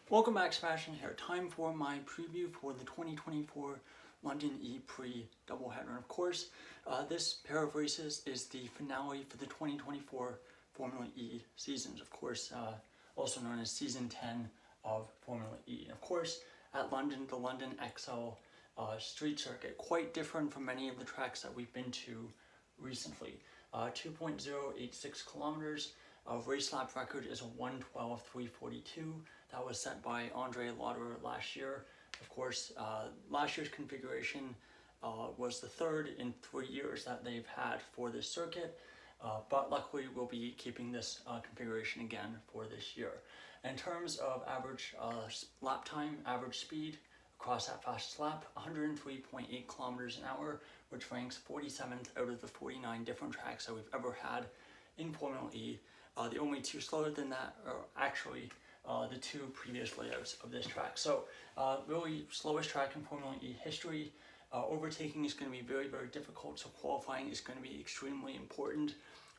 Welcome back, Sebastian here. Time for my preview for the 2024 London E-Prix doubleheader. And of course, this pair of races is the finale for the 2024 Formula E seasons. Of course, also known as Season 10 of Formula E. And of course, at London, the London XL street circuit, quite different from many of the tracks that we've been to recently. 2.086 kilometers. Race lap record is a 1:12.342. That was set by Andre Lauderer last year. Of course, last year's configuration was the third in 3 years that they've had for this circuit, but luckily we'll be keeping this configuration again for this year. In terms of average lap time, average speed across that fastest lap, 103.8 kilometers an hour, which ranks 47th out of the 49 different tracks that we've ever had in Formula E. The only two slower than that are actually the two previous layouts of this track. So really slowest track in Formula E history. Overtaking is going to be very, very difficult, so qualifying is going to be extremely important.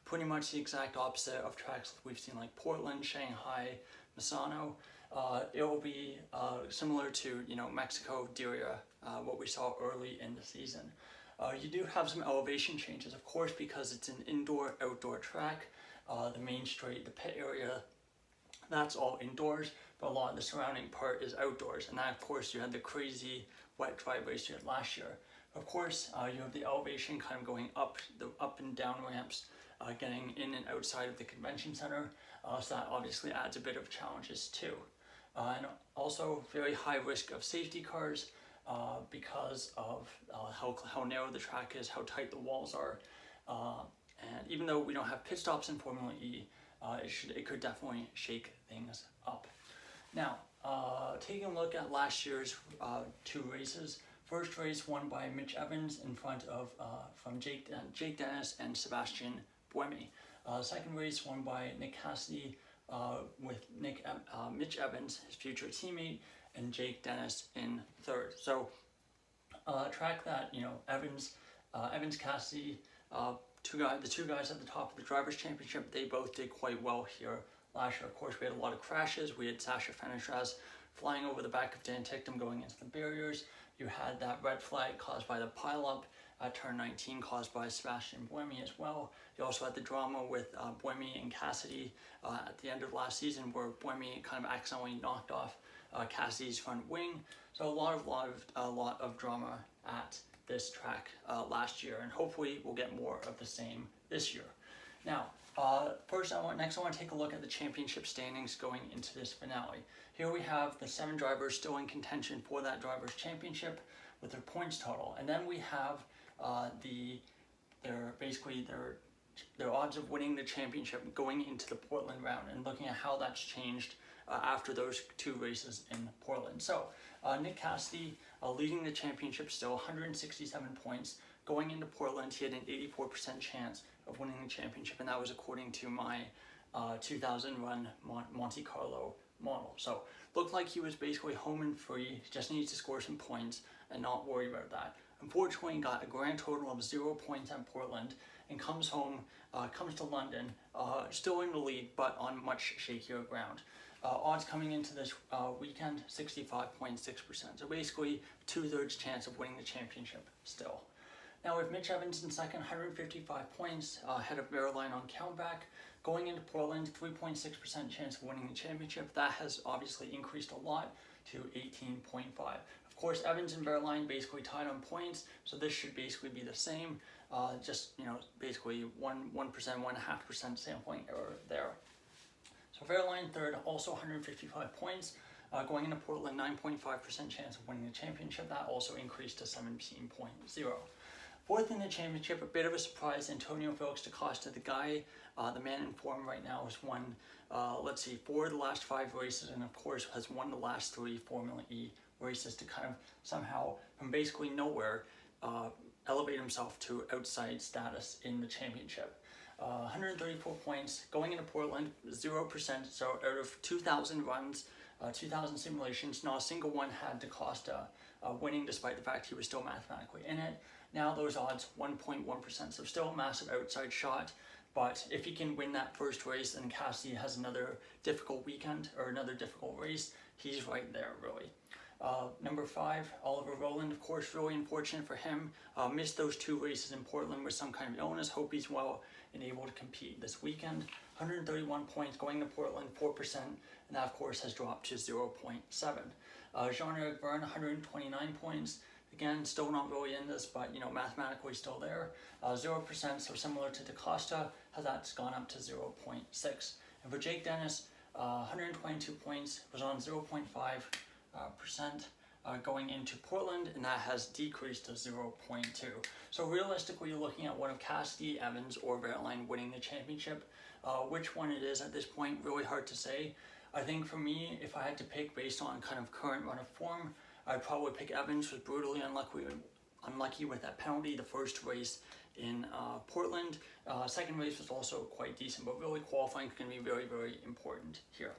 Pretty much the exact opposite of tracks we've seen like Portland, Shanghai, Misano. It will be similar to Mexico, Diria, what we saw early in the season. You do have some elevation changes, of course, because it's an indoor-outdoor track. The main straight, the pit area, that's all indoors, but a lot of the surrounding part is outdoors. And that, of course, you had the crazy wet driveways you had last year. Of course, you have the elevation kind of going up, the up and down ramps, getting in and outside of the convention center. So that obviously adds a bit of challenges too. And also very high risk of safety cars because of how narrow the track is, how tight the walls are. And even though we don't have pit stops in Formula E, it could definitely shake things up. Now, taking a look at last year's two races. First race won by Mitch Evans in front of from Jake Dennis and Sebastian Buemi. Second race won by Nick Cassidy with Mitch Evans, his future teammate, and Jake Dennis in third. So a track that Evans Cassidy. The two guys at the top of the Drivers' Championship, they both did quite well here last year. Of course, we had a lot of crashes. We had Sasha Fenestraz flying over the back of Dan Ticktum going into the barriers. You had that red flag caused by the pileup at turn 19 caused by Sebastian Buemi as well. You also had the drama with Buemi and Cassidy at the end of last season where Buemi kind of accidentally knocked off Cassidy's front wing. So a lot of drama at this track last year, and hopefully we'll get more of the same this year. Now, next I want to take a look at the championship standings going into this finale. Here we have the 7 drivers still in contention for that Drivers' Championship with their points total, and then we have their odds of winning the championship going into the Portland round, and looking at how that's changed after those two races in Portland. So Nick Cassidy leading the championship still, 167 points. Going into Portland, he had an 84% chance of winning the championship, and that was according to my 2000 run Monte Carlo model. So looked like he was basically home and free, just needs to score some points and not worry about that. Unfortunately, he got a grand total of 0 points at Portland and comes to London, still in the lead, but on much shakier ground. Odds coming into this weekend, 65.6%. So basically, 2/3 chance of winning the championship still. Now with Mitch Evans in second, 155 points, ahead of Verline on countback. Going into Portland, 3.6% chance of winning the championship. That has obviously increased a lot to 18.5. Of course, Evans and Verline basically tied on points, so this should basically be the same. Basically 1%, 1.5% sampling error there. So Verline third, also 155 points. Going into Portland, 9.5% chance of winning the championship. That also increased to 17.0. Fourth in the championship, a bit of a surprise, Antonio Felix da Costa, the man in form right now, has won, 4 of the last 5 races, and of course has won the last 3 Formula E races to kind of somehow, from basically nowhere, elevate himself to outside status in the championship. 134 points. Going into Portland, 0%. So out of 2,000 runs, 2,000 simulations, not a single one had da Costa winning, despite the fact he was still mathematically in it. Now those odds, 1.1%. So still a massive outside shot, But if he can win that first race and Cassidy has another difficult weekend or another difficult race, he's right there really. Number 5, Oliver Rowland, of course, really unfortunate for him. Missed those 2 races in Portland with some kind of illness. Hope he's well and able to compete this weekend. 131 points going to Portland, 4%, and that of course has dropped to 0.7. Jean-Eric Vergne, 129 points. Again, still not really in this, but mathematically still there. 0%, so similar to DaCosta, that's gone up to 0.6. And for Jake Dennis, 122 points, was on 0.5%. Going into Portland, and that has decreased to 0.2. So realistically, you're looking at one of Cassidy, Evans, or Verline winning the championship. Which one it is at this point, really hard to say. I think for me, if I had to pick based on kind of current run of form, I'd probably pick Evans. Was brutally unlucky with that penalty the first race in Portland. Second race was also quite decent, but really qualifying is going to be very, very important here.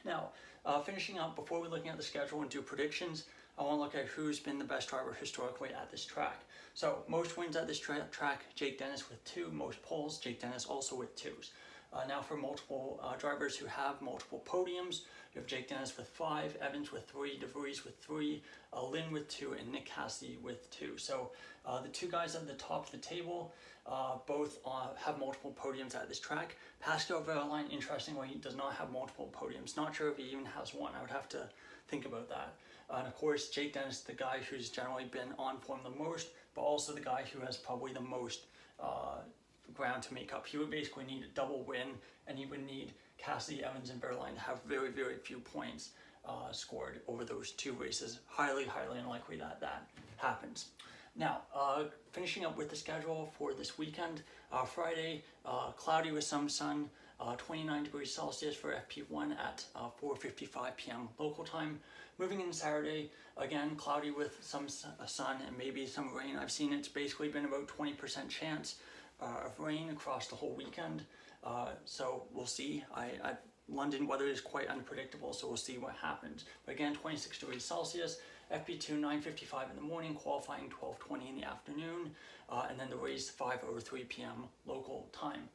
Now, finishing up, before we're looking at the schedule and do predictions, I want to look at who's been the best driver historically at this track. So, most wins at this track, Jake Dennis with 2. Most poles, Jake Dennis also with 2s. Now for multiple drivers who have multiple podiums, you have Jake Dennis with 5, Evans with 3, DeVries with 3, Lynn with 2, and Nick Cassidy with 2. So the 2 guys at the top of the table both have multiple podiums at this track. Pascal Wehrlein, interestingly, does not have multiple podiums. Not sure if he even has one. I would have to think about that. And of course, Jake Dennis, the guy who's generally been on form the most, but also the guy who has probably the most ground to make up. He would basically need a double win, and he would need Cassidy, Evans, and Wehrlein to have very, very few points scored over those 2 races. Highly, highly unlikely that happens. Now, finishing up with the schedule for this weekend, Friday, cloudy with some sun, 29 degrees Celsius for FP1 at 4:55 p.m. local time. Moving into Saturday, again, cloudy with some sun and maybe some rain. I've seen it's basically been about 20% chance of rain across the whole weekend. So we'll see. London weather is quite unpredictable, so we'll see what happens. But again, 26 degrees Celsius, FP2 9:55 in the morning, qualifying 12:20 in the afternoon, and then the race 5:03 p.m. local time.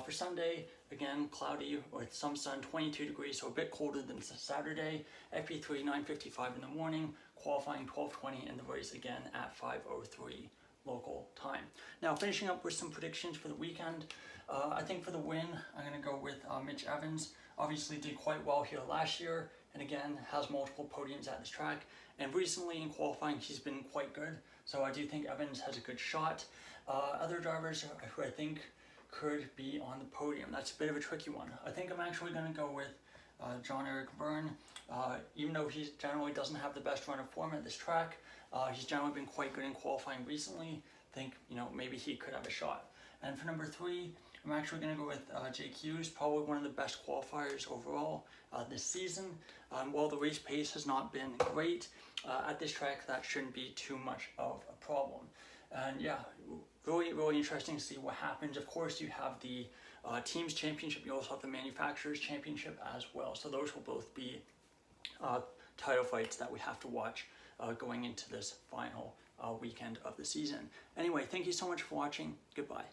For Sunday, again, cloudy with some sun, 22 degrees, so a bit colder than Saturday. FP3 9:55 in the morning, qualifying 12:20, and the race again at 5:03 local time. Now, finishing up with some predictions for the weekend. I think for the win, I'm going to go with Mitch Evans. Obviously did quite well here last year, and again, has multiple podiums at this track. And recently in qualifying, he's been quite good. So I do think Evans has a good shot. Other drivers who I think could be on the podium, that's a bit of a tricky one. I think I'm actually going to go with Jean-Eric Vergne. Even though he generally doesn't have the best run of form at this track, he's generally been quite good in qualifying recently. I think, maybe he could have a shot. And for number 3, I'm actually going to go with Jake Hughes, probably one of the best qualifiers overall this season. While the race pace has not been great at this track, that shouldn't be too much of a problem. And yeah, really, really interesting to see what happens. Of course, you have the Teams Championship. You also have the Manufacturers Championship as well. So those will both be title fights that we have to watch going into this final weekend of the season. Anyway, thank you so much for watching. Goodbye.